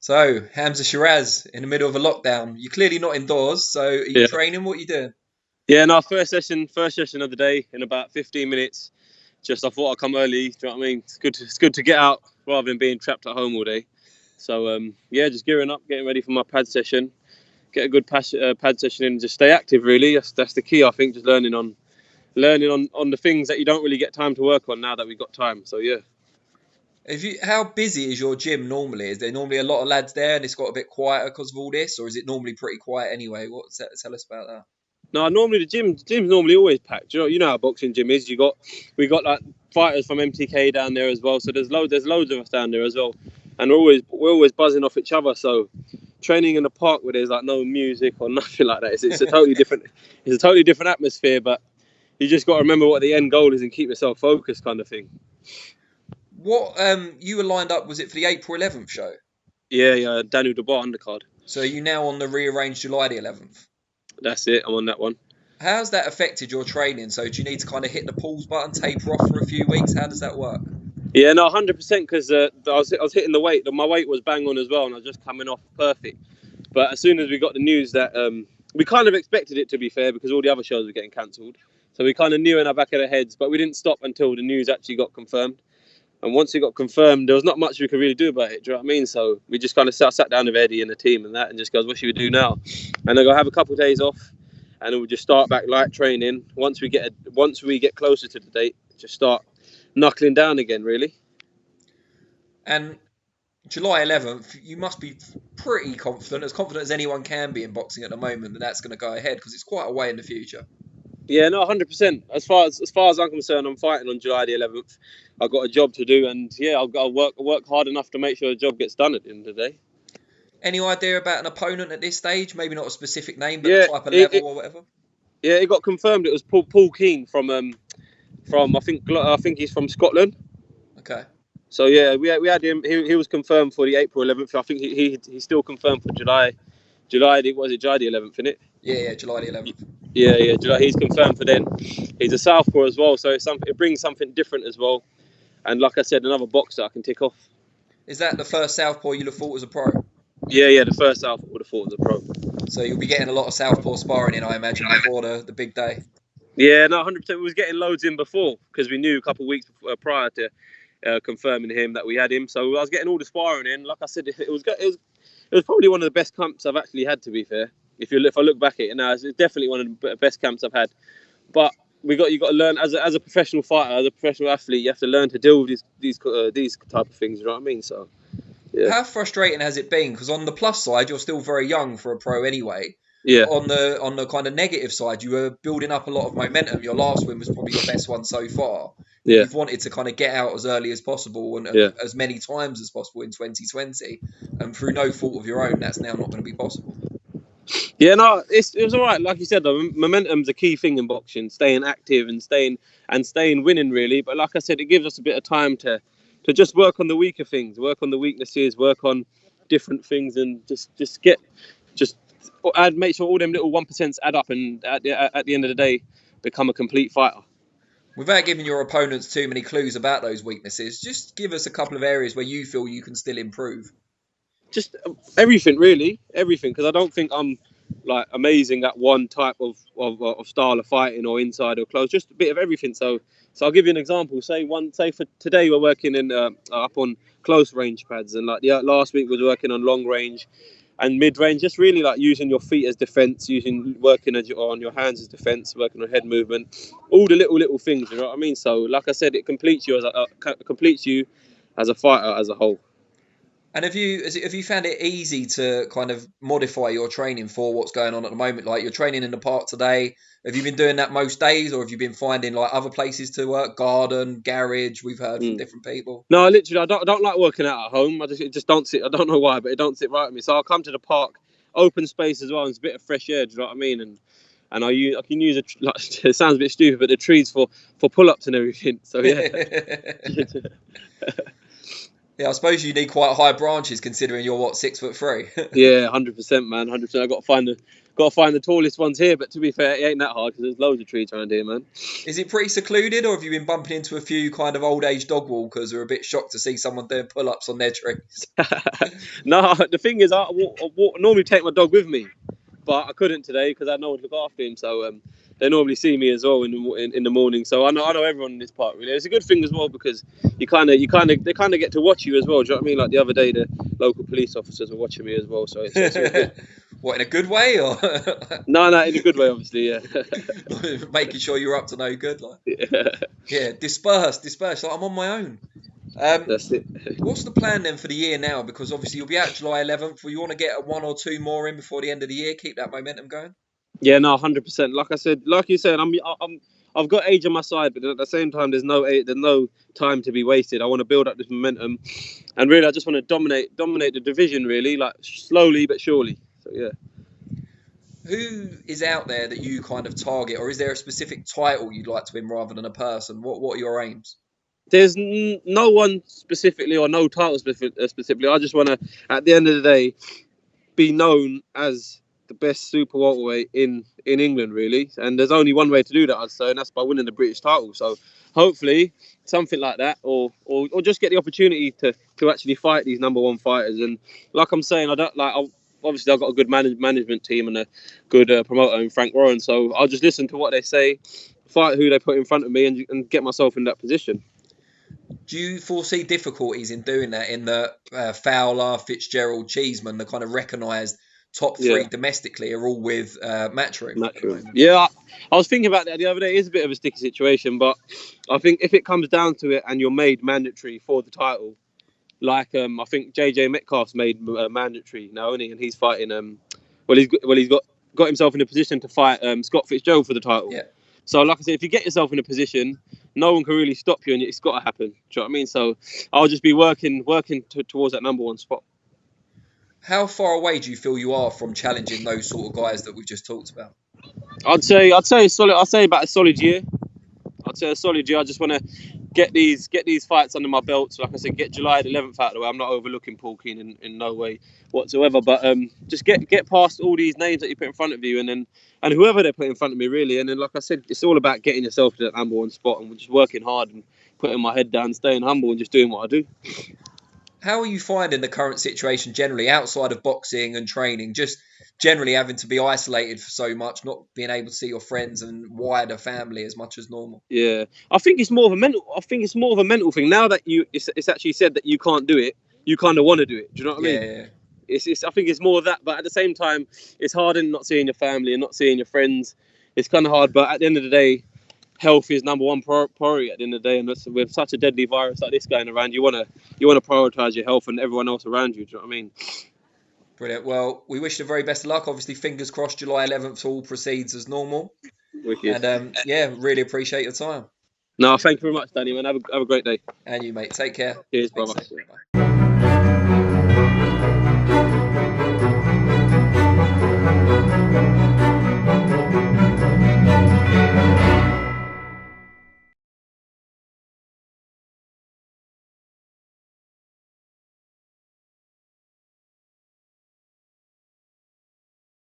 So, Hamzah Sheeraz in the middle of a lockdown. You're clearly not indoors, so are you Yeah. training? What are you doing? Yeah, no, first session of the day in about 15 minutes. Just I thought I'd come early. Do you know what I mean? It's good to get out rather than being trapped at home all day. So yeah, just gearing up, getting ready for my pad session. Get a good pad session in and just stay active. Really, that's the key. I think just learning on the things that you don't really get time to work on now that we've got time. So yeah. How busy is your gym normally? Is there normally a lot of lads there and it's got a bit quieter because of all this, or is it normally pretty quiet anyway? Tell us about that. No, normally the gym's normally always packed. You know how boxing gym is. We got like fighters from MTK down there as well. So there's loads of us down there as well, and we're always buzzing off each other. So training in the park where there's like no music or nothing like that, it's a totally different atmosphere. But you just got to remember what the end goal is and keep yourself focused, kind of thing. What you were lined up, was it for the April 11th show? Yeah, Daniel Dubois undercard. So are you now on the rearranged July the 11th? That's it. I'm on that one. How's that affected your training? So do you need to kind of hit the pause button, taper off for a few weeks? How does that work? Yeah, no, 100%, because I was hitting the weight. My weight was bang on as well, and I was just coming off perfect. But as soon as we got the news that we kind of expected it, to be fair, because all the other shows were getting cancelled, so we kind of knew in our back of the heads. But we didn't stop until the news actually got confirmed. And once it got confirmed, there was not much we could really do about it. Do you know what I mean? So we just kind of sat down with Eddie and the team and that, and just goes, "What should we do now?" And I go, "Have a couple of days off, and then we'll just start back light training. Once we get closer to the date, just start knuckling down again, really." And July 11th, you must be pretty confident as anyone can be in boxing at the moment, that that's going to go ahead, because it's quite a way in the future. Yeah, no, 100%. As far as I'm concerned, I'm fighting on July the 11th. I've got a job to do, and yeah, I'll work hard enough to make sure the job gets done at the end of the day. Any idea about an opponent at this stage? Maybe not a specific name, but the type of level or whatever. Yeah, it got confirmed. It was Paul Keane from I think he's from Scotland. Okay. So yeah, we had him. He was confirmed for the April 11th. I think he's still confirmed for July. July the 11th, isn't it? Yeah, July the 11th. Yeah, July. He's confirmed for then. He's a southpaw as well, so it brings something different as well. And like I said, another boxer I can tick off. Is that the first southpaw you'll have fought as a pro? Yeah, the first southpaw would have fought as a pro. So you'll be getting a lot of southpaw sparring in, I imagine, before the big day. Yeah, no, 100%. We was getting loads in before, because we knew a couple of weeks prior to confirming him that we had him. So I was getting all the sparring in. Like I said, it was probably one of the best camps I've actually had, to be fair. If I look back at it now, it's definitely one of the best camps I've had. But you got to learn as a professional fighter, as a professional athlete, you have to learn to deal with these type of things. You know what I mean? So yeah. How frustrating has it been? Because on the plus side, you're still very young for a pro anyway. Yeah. On the kind of negative side, you were building up a lot of momentum. Your last win was probably your best one so far. Yeah. You've wanted to kind of get out as early as possible and as many times as possible in 2020, and through no fault of your own, that's now not going to be possible. Yeah, no, it was all right. Like you said, though, momentum's a key thing in boxing. Staying active and staying winning, really. But like I said, it gives us a bit of time to just work on the weaker things, work on the weaknesses, work on different things, and make sure all them little 1% add up, and at the end of the day, become a complete fighter. Without giving your opponents too many clues about those weaknesses, just give us a couple of areas where you feel you can still improve. Just everything, really, everything. Because I don't think I'm like amazing at one type of style of fighting, or inside or close. Just a bit of everything. So I'll give you an example. Say for today we're working in up on close range pads, and like last week we was working on long range and mid range. Just really like using your feet as defense, working on your hands as defense, working on head movement, all the little things. You know what I mean? So like I said, it completes you as a fighter as a whole. And have you found it easy to kind of modify your training for what's going on at the moment? Like, you're training in the park today. Have you been doing that most days, or have you been finding like other places to work, garden, garage? We've heard from different people. No, literally, I don't like working out at home. It just don't sit. I don't know why, but it don't sit right with me. So I'll come to the park, open space as well, and it's a bit of fresh air. Do you know what I mean? And I can use it sounds a bit stupid, but the trees for pull-ups and everything. So yeah. Yeah, I suppose you need quite high branches considering you're what, 6'3". Yeah, 100%, man, 100%. I got to find the tallest ones here. But to be fair, it ain't that hard because there's loads of trees around here, man. Is it pretty secluded, or have you been bumping into a few kind of old age dog walkers who are a bit shocked to see someone doing pull ups on their trees? No, the thing is, I normally take my dog with me, but I couldn't today because I had no one to look after him. So they normally see me as well in the morning. So I know everyone in this park really. It's a good thing as well because they kind of get to watch you as well. Do you know what I mean? Like the other day, the local police officers were watching me as well. So it's all good. What, in a good way, or No, in a good way, obviously. Yeah. making sure you're up to no good? Like, Yeah. yeah, disperse. Like, I'm on my own. That's it. What's the plan then for the year now? Because obviously you'll be out July 11th. Will you want to get one or two more in before the end of the year? Keep that momentum going. Yeah, no, 100%. Like you said, I've got age on my side, but at the same time, there's no time to be wasted. I want to build up this momentum, and really, I just want to dominate the division, really, like slowly but surely. So yeah. Who is out there that you kind of target, or is there a specific title you'd like to win rather than a person? What are your aims? There's no one specifically or no title specifically. I just want to, at the end of the day, be known as the best super welterweight in England, really. And there's only one way to do that, I'd say, and that's by winning the British title. So hopefully something like that, or just get the opportunity to actually fight these number one fighters. And like I'm saying, obviously I've got a good management team and a good promoter in Frank Warren. So I'll just listen to what they say, fight who they put in front of me, and get myself in that position. Do you foresee difficulties in doing that in the Fowler, Fitzgerald, Cheeseman, the kind of recognised top three domestically are all with Matchroom? Yeah, I was thinking about that the other day. It is a bit of a sticky situation, but I think if it comes down to it and you're made mandatory for the title, like I think JJ Metcalf's made mandatory now, isn't he? And he's fighting. He's got himself in a position to fight Scott Fitzgerald for the title. Yeah. So, like I said, if you get yourself in a position, no one can really stop you, and it's got to happen. Do you know what I mean? So, I'll just be working towards that number one spot. How far away do you feel you are from challenging those sort of guys that we've just talked about? I'd say solid. I'd say about a solid year. I just want to get these fights under my belt. So, like I said, get July the 11th out of the way. I'm not overlooking Paul Keane in no way whatsoever. But just get past all these names that you put in front of you, and whoever they put in front of me, really. And then, like I said, it's all about getting yourself to that number one spot and just working hard and putting my head down, staying humble, and just doing what I do. How are you finding the current situation generally outside of boxing and training? Just generally having to be isolated for so much, not being able to see your friends and wider family as much as normal. Yeah, I think it's more of a mental thing. Now that it's actually said that you can't do it, you kind of want to do it. Do you know what I mean? Yeah. I think it's more of that, but at the same time, it's hard in not seeing your family and not seeing your friends. It's kind of hard, but at the end of the day, health is number one priority at the end of the day. And with such a deadly virus like this going around, you want to prioritise your health and everyone else around you. Do you know what I mean? Brilliant. Well, we wish you the very best of luck. Obviously, fingers crossed, July 11th all proceeds as normal. Wicked. And really appreciate your time. No, thank you very much, Danny, man. Have a great day. And you, mate. Take care. Cheers, Thanks, brother. Bye.